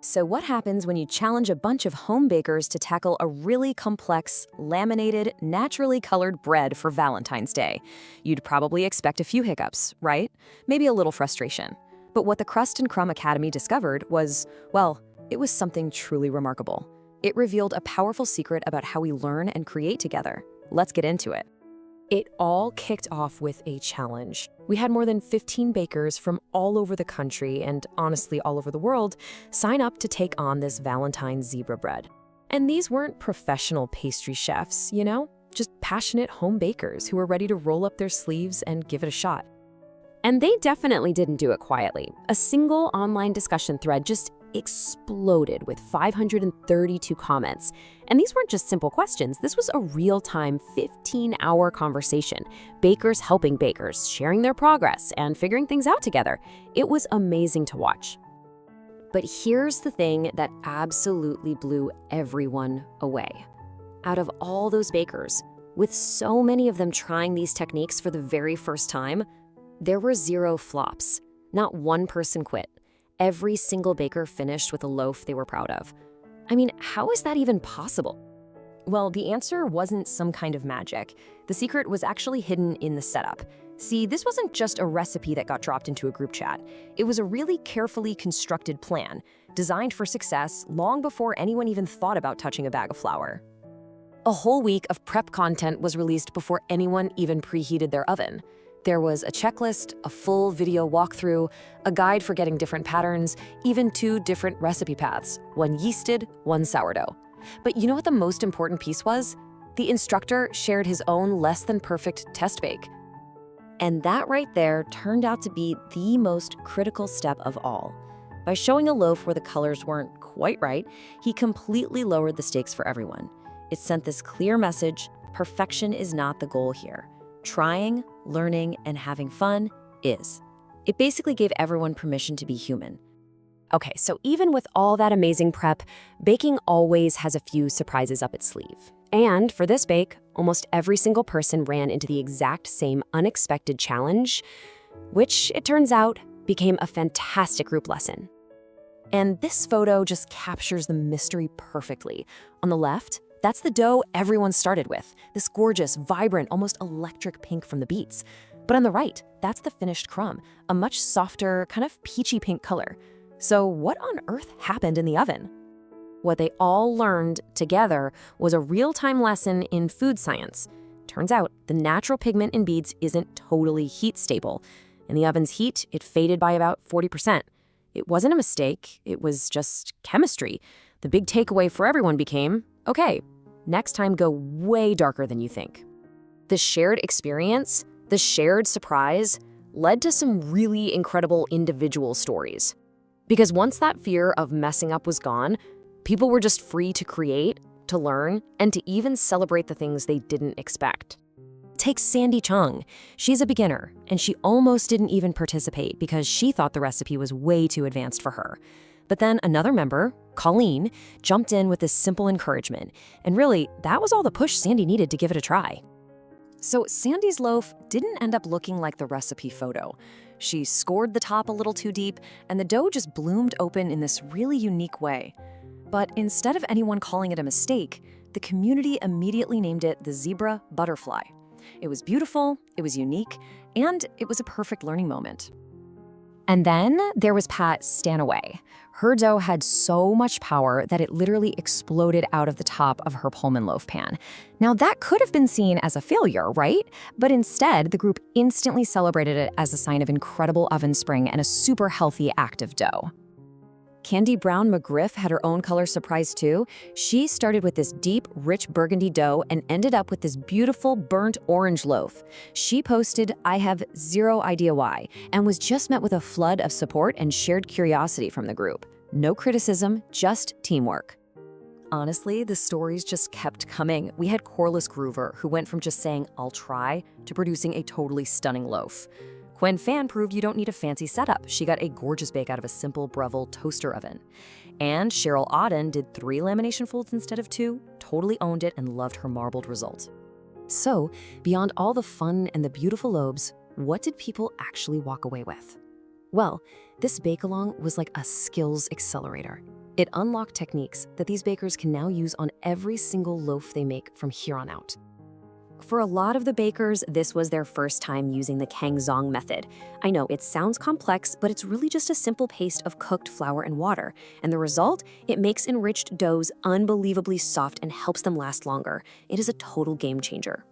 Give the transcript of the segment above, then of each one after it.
So what happens when you challenge a bunch of home bakers to tackle a really complex, laminated, naturally colored bread for Valentine's Day? You'd probably expect a few hiccups, right? Maybe a little frustration. But what the Crust Crumb Academy discovered was, well, it was something truly remarkable. It revealed a powerful secret about how we learn and create together. Let's get into it. It all kicked off with a challenge. We had more than 15 bakers from all over the country and honestly all over the world sign up to take on this Valentine zebra bread. And these weren't professional pastry chefs, just passionate home bakers who were ready to roll up their sleeves and give it a shot. And they definitely didn't do it quietly. A single online discussion thread just exploded with 532 comments. And these weren't just simple questions. This was a real-time 15-hour conversation. Bakers helping bakers, sharing their progress, and figuring things out together. It was amazing to watch. But here's the thing that absolutely blew everyone away. Out of all those bakers, with so many of them trying these techniques for the very first time, there were 0 flops. Not one person quit. Every single baker finished with a loaf they were proud of. I mean, how is that even possible? Well, the answer wasn't some kind of magic. The secret was actually hidden in the setup. See, this wasn't just a recipe that got dropped into a group chat. It was a really carefully constructed plan, designed for success long before anyone even thought about touching a bag of flour. A whole week of prep content was released before anyone even preheated their oven. There was a checklist, a full video walkthrough, a guide for getting different patterns, even 2 different recipe paths, one yeasted, one sourdough. But you know what the most important piece was? The instructor shared his own less-than-perfect test bake. And that right there turned out to be the most critical step of all. By showing a loaf where the colors weren't quite right, he completely lowered the stakes for everyone. It sent this clear message: perfection is not the goal here. Trying, learning, and having fun is. It basically gave everyone permission to be human. Okay, so even with all that amazing prep, baking always has a few surprises up its sleeve. And for this bake, almost every single person ran into the exact same unexpected challenge, which, it turns out, became a fantastic group lesson. And this photo just captures the mystery perfectly. On the left, that's the dough everyone started with, this gorgeous, vibrant, almost electric pink from the beets. But on the right, that's the finished crumb, a much softer, kind of peachy pink color. So what on earth happened in the oven? What they all learned together was a real-time lesson in food science. Turns out, the natural pigment in beets isn't totally heat stable. In the oven's heat, it faded by about 40%. It wasn't a mistake, it was just chemistry. The big takeaway for everyone became, okay, next time go way darker than you think. The shared experience, the shared surprise, led to some really incredible individual stories. Because once that fear of messing up was gone, people were just free to create, to learn, and to even celebrate the things they didn't expect. Take Sandy Chung. She's a beginner, and she almost didn't even participate because she thought the recipe was way too advanced for her. But then another member, Colleen, jumped in with this simple encouragement. And really, that was all the push Sandy needed to give it a try. So Sandy's loaf didn't end up looking like the recipe photo. She scored the top a little too deep, and the dough just bloomed open in this really unique way. But instead of anyone calling it a mistake, the community immediately named it the zebra butterfly. It was beautiful, it was unique, and it was a perfect learning moment. And then there was Patt Stanaway. Her dough had so much power that it literally exploded out of the top of her Pullman loaf pan. Now that could have been seen as a failure, right? But instead, the group instantly celebrated it as a sign of incredible oven spring and a super healthy, active dough. Candi Brown McGriff had her own color surprise too. She started with this deep, rich burgundy dough and ended up with this beautiful burnt orange loaf. She posted, "I have zero idea why," and was just met with a flood of support and shared curiosity from the group. No criticism, just teamwork. Honestly, the stories just kept coming. We had Corliss Groover, who went from just saying, "I'll try," to producing a totally stunning loaf. Gwen Fan proved you don't need a fancy setup. She got a gorgeous bake out of a simple Breville toaster oven. And Cheryl Auden did 3 lamination folds instead of 2, totally owned it and loved her marbled result. So, beyond all the fun and the beautiful loaves, what did people actually walk away with? Well, this bake-along was like a skills accelerator. It unlocked techniques that these bakers can now use on every single loaf they make from here on out. For a lot of the bakers, this was their first time using the tangzhong method. I know it sounds complex, but it's really just a simple paste of cooked flour and water. And the result? It makes enriched doughs unbelievably soft and helps them last longer. It is a total game changer.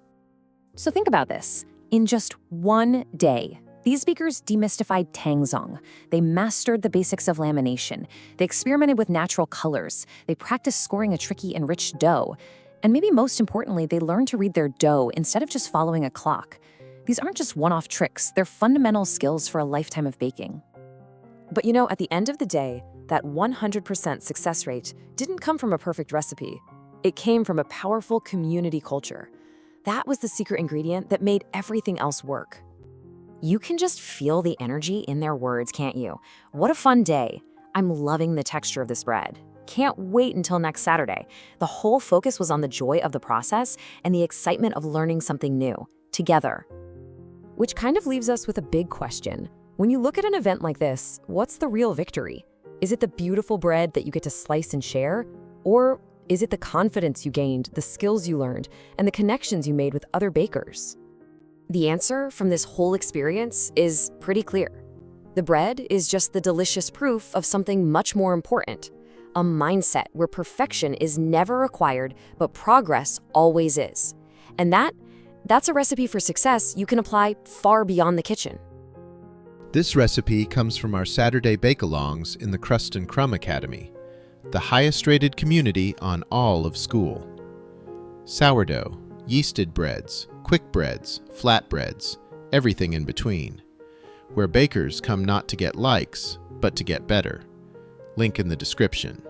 So think about this. In just one day, these bakers demystified tangzhong. They mastered the basics of lamination. They experimented with natural colors. They practiced scoring a tricky, enriched dough. And maybe most importantly, they learned to read their dough instead of just following a clock. These aren't just one-off tricks, they're fundamental skills for a lifetime of baking. But you know, at the end of the day, that 100% success rate didn't come from a perfect recipe. It came from a powerful community culture. That was the secret ingredient that made everything else work. You can just feel the energy in their words, can't you? What a fun day. I'm loving the texture of this bread. Can't wait until next Saturday. The whole focus was on the joy of the process and the excitement of learning something new, together. Which kind of leaves us with a big question. When you look at an event like this, what's the real victory? Is it the beautiful bread that you get to slice and share? Or is it the confidence you gained, the skills you learned, and the connections you made with other bakers? The answer from this whole experience is pretty clear. The bread is just the delicious proof of something much more important. A mindset where perfection is never required, but progress always is. And that's a recipe for success you can apply far beyond the kitchen. This recipe comes from our Saturday bake-alongs in the Crust Crumb Academy, the highest-rated community on all of school. Sourdough, yeasted breads, quick breads, flat breads, everything in between. Where bakers come not to get likes, but to get better. Link in the description.